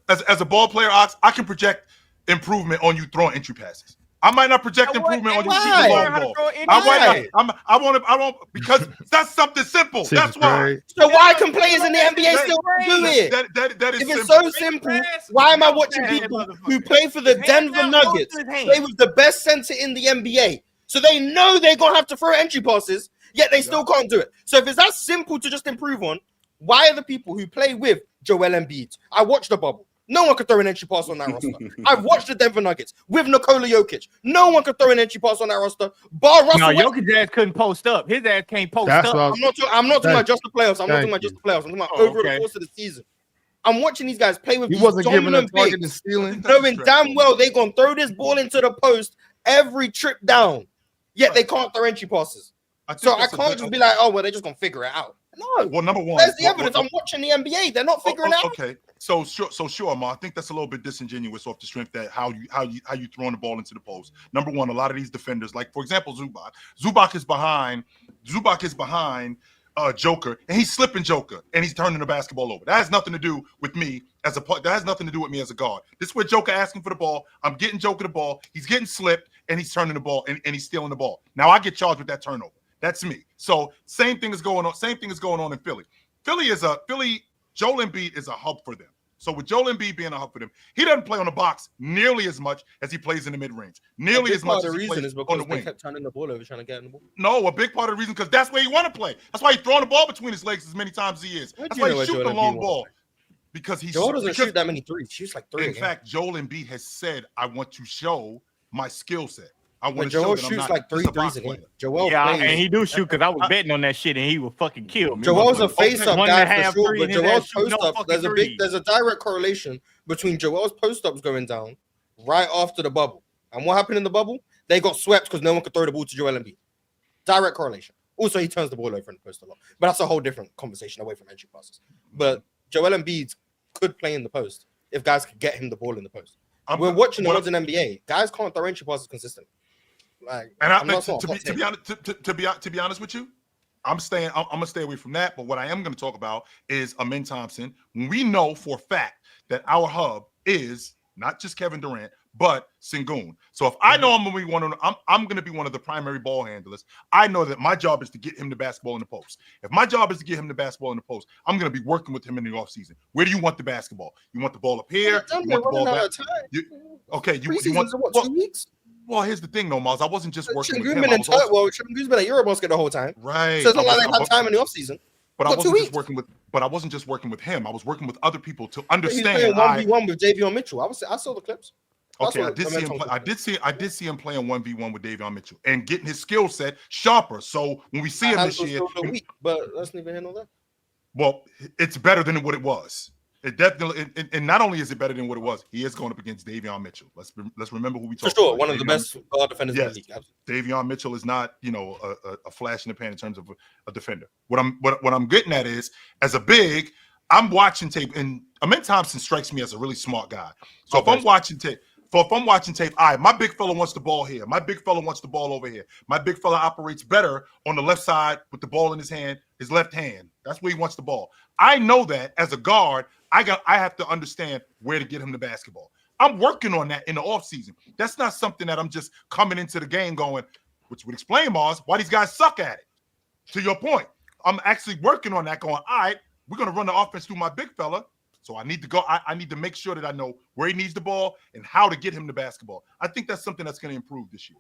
Ox, I can project improvement on you throwing entry passes. I might not project improvement on you shooting the long ball. I want because that's something simple. That's why. So why can players in the NBA still do it? That is if it's so simple, why am I watching people who play for the Denver Nuggets play with the best center in the NBA? So they know they're gonna have to throw entry passes, yet they still can't do it. So if it's that simple to just improve on, why are the people who play with Joel Embiid? I watched the bubble. No one could throw an entry pass on that roster. I've watched the Denver Nuggets with Nikola Jokic. No one could throw an entry pass on that roster. Bar Russell. No, Jokic ass couldn't post up. His ass can't post up. I'm not talking about just the playoffs. I'm not talking about just the playoffs. I'm talking about over the course of the season. I'm watching these guys play with these dominant bigs, knowing damn well they're going to throw this ball into the post every trip down, yet they can't throw entry passes. So I can't just be like, oh, well, they're just going to figure it out. No. Well, number one. There's the evidence. I'm watching the NBA. They're not figuring it out. Okay. So sure, Ma. I think that's a little bit disingenuous off the strength that how you throwing the ball into the post. Number one, a lot of these defenders, like for example, Zubac. Zubac is behind Joker, and he's slipping Joker, and he's turning the basketball over. That has nothing to do with me as a guard. This is where Joker asking for the ball. I'm getting Joker the ball. He's getting slipped, and he's turning the ball, and he's stealing the ball. Now I get charged with that turnover. That's me. So same thing is going on in Philly. Joel Embiid is a hub for them. So with Joel Embiid being a hub for them, he doesn't play on the box nearly as much as he plays in the mid-range. Nearly as much as he plays on the wing. They kept turning the ball over, trying to get in the ball. No, a big part of the reason because that's where you want to play. That's why he's throwing the ball between his legs as many times as he is. That's why he's shooting the long ball. Because Joel doesn't shoot that many threes. He shoots like 3. In fact, Joel Embiid has said, "I want to show my skill set." But Joel shoots like 3 threes a game. Joel and he do shoot because I was betting on that shit and he will fucking kill me. Joel's a face-up guy for sure, but Joel's post-ups, there's a direct correlation between Joel's post-ups going down right after the bubble. And what happened in the bubble? They got swept because no one could throw the ball to Joel Embiid. Direct correlation. Also, he turns the ball over in the post a lot. But that's a whole different conversation away from entry passes. But Joel Embiid could play in the post if guys could get him the ball in the post. We're watching the odds in NBA. Guys can't throw entry passes consistently. To be honest with you, I'm gonna stay away from that. But what I am gonna talk about is Amin Thompson. We know for a fact that our hub is not just Kevin Durant, but Şengün. So if I know I'm gonna be one of the primary ball handlers, I know that my job is to get him the basketball in the post. If my job is to get him the basketball in the post, I'm gonna be working with him in the offseason. Where do you want the basketball? You want the ball up here? You want the ball back? You want 2 weeks? Well, here's the thing, though, Miles. I wasn't just working with him. Şengün's been at Eurobasket the whole time. Right. So it's not like they have time in the offseason. But I wasn't just working with him. I was working with other people to understand. He's playing 1v1 with Davion Mitchell. I saw the clips. Okay, I did see him playing 1v1 with Davion Mitchell and getting his skill set sharper. So when we see him this year, but let's leave it on that. Well, it's better than what it was. It definitely, and not only is it better than what it was, he is going up against Davion Mitchell. Let's remember who we talked about. For sure, one of the best guard defenders in the league. Absolutely. Davion Mitchell is not, a flash in the pan in terms of a defender. What I'm getting at is, as a big, I'm watching tape, and Amin Thompson strikes me as a really smart guy. So if I'm watching tape, if I'm watching tape, all right, my big fella wants the ball here. My big fella wants the ball over here. My big fella operates better on the left side with the ball in his hand, his left hand. That's where he wants the ball. I know that as a guard, I have to understand where to get him the basketball. I'm working on that in the offseason. That's not something that I'm just coming into the game going, which would explain, Mars, why these guys suck at it. To your point, I'm actually working on that going, all right, we're going to run the offense through my big fella. So I need to go. I need to make sure that I know where he needs the ball and how to get him the basketball. I think that's something that's going to improve this year.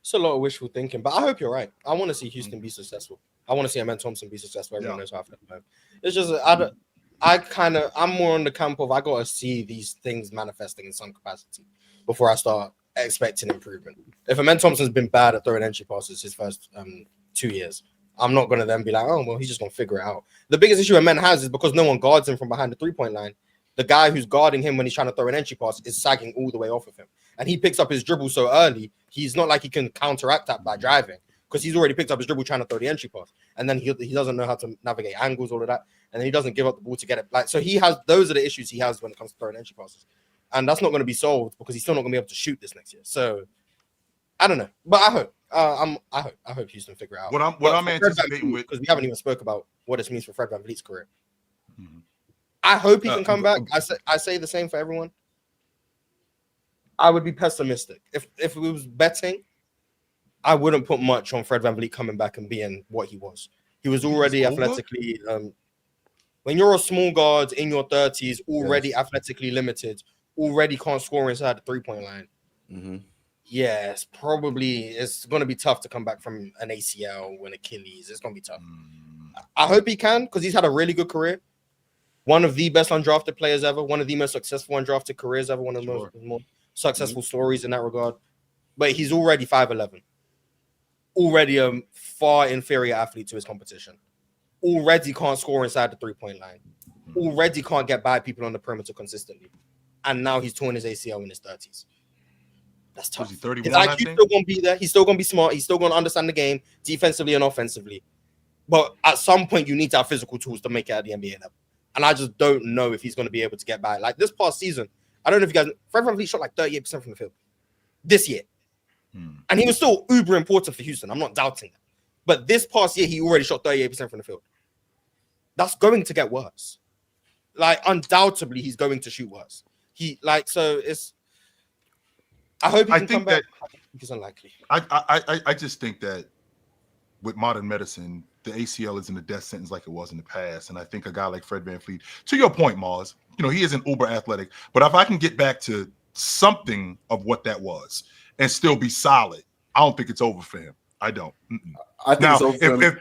It's a lot of wishful thinking, but I hope you're right. I want to see Houston be successful. I want to see Amen Thompson be successful. Everyone knows how I feel about him. It's just I'm more on the camp of I got to see these things manifesting in some capacity before I start expecting improvement. If Amen Thompson's been bad at throwing entry passes his first 2 years, I'm not going to then be like, oh, well, he's just going to figure it out. The biggest issue Amen has is because no one guards him from behind the three-point line. The guy who's guarding him when he's trying to throw an entry pass is sagging all the way off of him. And he picks up his dribble so early, he's not like he can counteract that by driving because he's already picked up his dribble trying to throw the entry pass. And then he doesn't know how to navigate angles, all of that. And then he doesn't give up the ball to get it. So those are the issues he has when it comes to throwing entry passes. And that's not going to be solved because he's still not going to be able to shoot this next year. So I don't know. But I hope. I hope Houston figure out. What I'm anticipating with, because we haven't even spoke about what this means for Fred VanVleet's career. Mm-hmm. I hope he can come back. I say the same for everyone. I would be pessimistic if we was betting. I wouldn't put much on Fred VanVleet coming back and being what he was. He was already athletically. When you're a small guard in your 30s, already athletically limited, already can't score inside the 3-point line. Mm-hmm. Yes, probably it's going to be tough to come back from an ACL or an Achilles. It's going to be tough. I hope he can because he's had a really good career. One of the best undrafted players ever. One of the most successful undrafted careers ever. One of the most successful stories in that regard. But he's already 5'11". Already a far inferior athlete to his competition. Already can't score inside the 3-point line. Already can't get by people on the perimeter consistently. And now he's torn his ACL in his 30s. That's tough. His IQ's still going to be there. He's still going to be smart. He's still going to understand the game defensively and offensively. But at some point, you need to have physical tools to make it at the NBA level. And I just don't know if he's going to be able to get by. Like this past season, I don't know if you guys... Fred VanVleet shot like 38% from the field this year. And he was still uber important for Houston. I'm not doubting that. But this past year, he already shot 38% from the field. That's going to get worse. Like, undoubtedly, he's going to shoot worse. So it's... I hope he can come back. I think it's unlikely. I just think that with modern medicine, the ACL isn't a death sentence like it was in the past. And I think a guy like Fred VanVleet, to your point, Mars, he isn't uber athletic. But if I can get back to something of what that was and still be solid, I don't think it's over for him. I don't. I think it's over for him.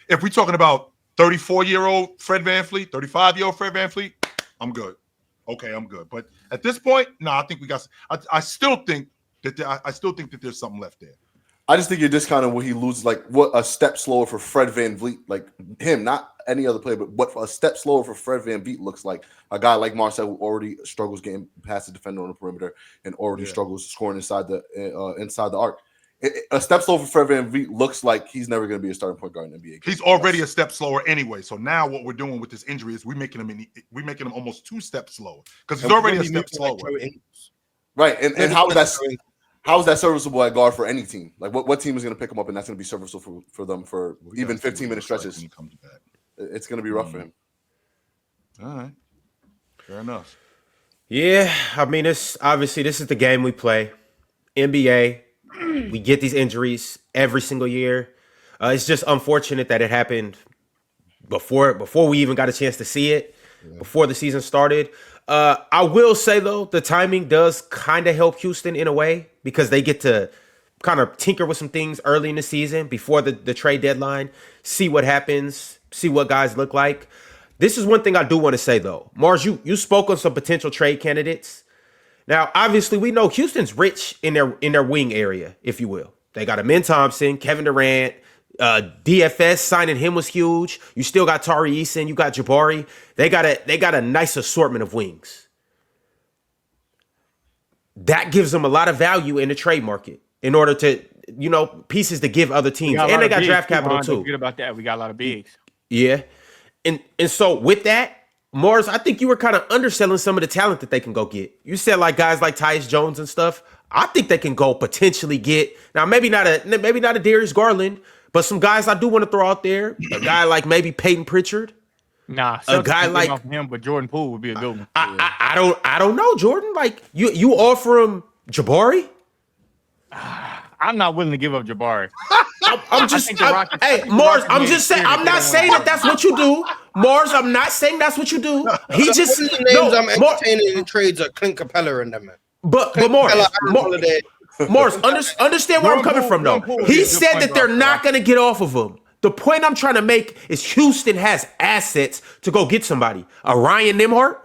If we're talking about 34-year-old Fred VanVleet, 35-year-old Fred VanVleet, I'm good. Okay, I'm good. But at this point, no, I think we got. I still think that there's something left there. I just think you're discounting what he loses, like what a step slower for Fred VanVleet, like him, not any other player, but what a step slower for Fred VanVleet looks like. A guy like Marcel who already struggles getting past the defender on the perimeter and already struggles scoring inside the arc. A step slower for Fred VanVleet looks like he's never going to be a starting point guard in the NBA. He's already a step slower anyway. So now what we're doing with this injury is we're making him almost 2 steps slower because he's already a step slower. Right, and how is that serviceable at guard for any team? Like what team is going to pick him up and that's going to be serviceable for them for even 15-minute stretches? When he comes back. It's going to be rough for him. All right, fair enough. Yeah, I mean, this is the game we play, NBA. We get these injuries every single year. It's just unfortunate that it happened before we even got a chance to see it, before the season started. I will say, though, the timing does kind of help Houston in a way because they get to kind of tinker with some things early in the season before the trade deadline, see what happens, see what guys look like. This is one thing I do want to say, though. Mars, you spoke on some potential trade candidates. Now, obviously, we know Houston's rich in their wing area, if you will. They got Amen Thompson, Kevin Durant, DFS signing him was huge. You still got Tari Eason, you got Jabari. They got a nice assortment of wings. That gives them a lot of value in the trade market in order to, pieces to give other teams. And they got draft capital too. Forget about that. We got a lot of bigs. Yeah. And so with that, Morris, I think you were kind of underselling some of the talent that they can go get. You said like guys like Tyus Jones and stuff. I think they can go potentially get now maybe not a Darius Garland, but some guys I do want to throw out there. A guy like maybe Peyton Pritchard. Nah, a guy like off him, but Jordan Poole would be a good one. I don't know, Jordan. Like you offer him Jabari. I'm not willing to give up Jabari. I'm just hey Mars. I'm just saying. I'm not saying that that's what you do, Mars. I'm not saying that's what you do. He just the names I'm entertaining in trades are Clint Capella and them, man. But Mars, understand where I'm coming from though. He said that they're not going to get off of him. The point I'm trying to make is Houston has assets to go get somebody. A Ryan Nembhard.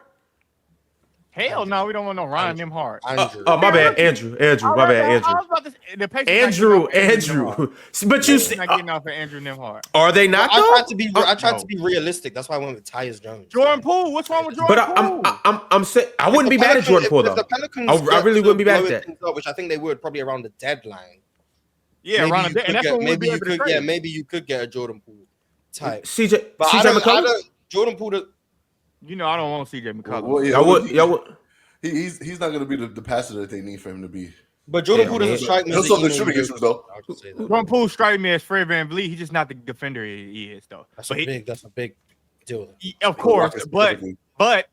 Hell no, we don't want no Ryan Nembhard. Oh, my bad, Andrew. My bad, Andrew. Andrew. But you not getting off of Andrew Nembhard. Are they not? I tried to be realistic. That's why I went with Tyus Jones. Jordan Poole. What's wrong with Jordan Poole? But I'm saying I wouldn't be mad at Jordan Poole though. I really wouldn't be mad at that. Which I think they would probably around the deadline. Yeah, around the deadline. And that's what we'll be able to trade. Yeah, maybe you could get a Jordan Poole type. CJ McCollum. Jordan Poole. You know, I don't want CJ McCollum. Well, yeah, he's not going to be the passer that they need for him to be. But Jordan Poole doesn't strike me. He'll solve the shooting issues though. Jordan Poole strike me as Fred VanVleet. He's just not the defender he is though. That's a big deal. Of course, but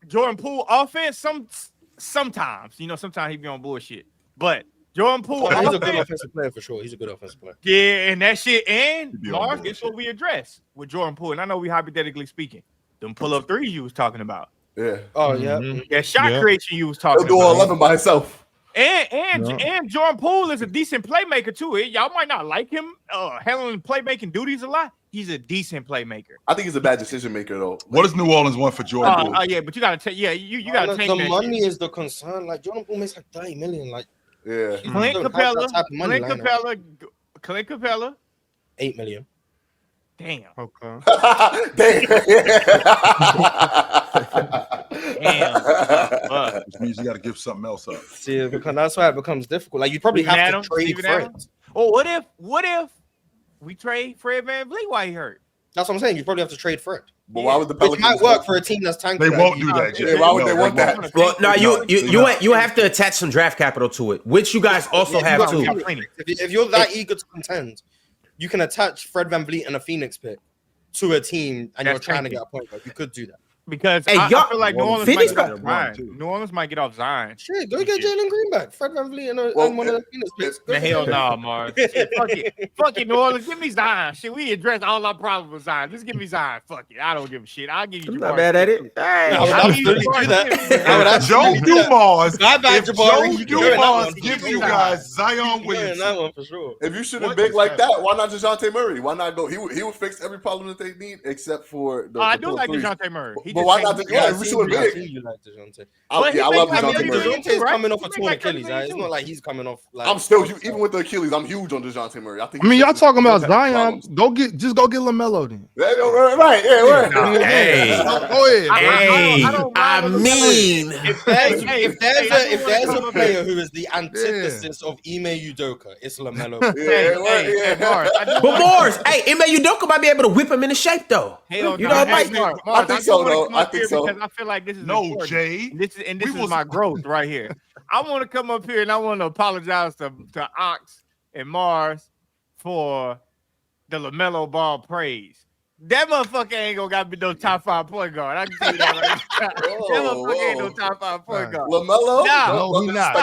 Jordan Poole offense sometimes he be on bullshit. But Jordan Poole, he's a good offensive player for sure. He's a good offensive player. Yeah, and that shit. And Mars, guess what we address with Jordan Poole? And I know we hypothetically speaking, them pull up threes you was talking about. Yeah. Oh yeah. That shot creation you was talking about. He'll do all 11 by himself. And Jordan Poole is a decent playmaker too. Y'all might not like him handling playmaking duties a lot. He's a decent playmaker. I think he's a bad decision maker though. What does New Orleans want for Jordan Poole? Yeah, but you gotta take. Yeah, you gotta take. The money is the concern. Like Jordan Poole makes like $30 million. Like Clint Capella, $8 million. Damn. Okay. Damn. Which means you got to give something else up. See, because that's why it becomes difficult. Like you probably have to trade Fred. Oh, what if we trade Fred VanVleet while he hurt? That's what I'm saying. You probably have to trade Fred. But why would the Pelicans? It might work for a team that's tanking. They won't do that, Jay. Why would they want that? Well, no, you have to attach some draft capital to it, which you guys also have too. If you're that eager to contend, you can attach Fred VanVleet and a Phoenix pick to a team, and you're trying to get a point guard. You could do that. Because I feel like New Orleans might get off Zion. New Orleans might get off Zion. Shit, go get Jalen Green back. Fred VanVleet and one of the Phoenix picks. Hell no, Mars. Fuck it, New Orleans. Give me Zion. Shit, we address all our problems with Zion. Just give me Zion. Fuck it. I don't give a shit. I'll give you Jabari. Not bad at it. Hey, I would absolutely do that. Joe Dumars. If Joe Dumars gives you guys Zion Williamson. That one for sure. If you shoot it big like that, why not DeJounte Murray? Why not go? He would fix every problem that they need except for the. I do like DeJounte Murray. But why not? We should big. You like DeJounte. I love DeJounte Murray. DeJounte's coming off a torn Achilles. It's not like he's coming off. Like, I'm still even with the Achilles. I'm huge on DeJounte Murray. I mean, y'all talking about Zion? Go get LaMelo then. Right. Yeah. Hey, I mean, if there's a player who is the antithesis of Ime Udoka, it's LaMelo. But Morris, Ime Udoka might be able to whip him into shape though. You know, I think so though. I think so. Because I feel like this is important. Jay. This is my growth right here. I want to come up here and I want to apologize to Ox and Mars for the LaMelo Ball praise. That motherfucker ain't gonna got to be no top 5 point guard. I can tell you that right now. That motherfucker ain't no top 5 point guard. LaMelo? No, he's not.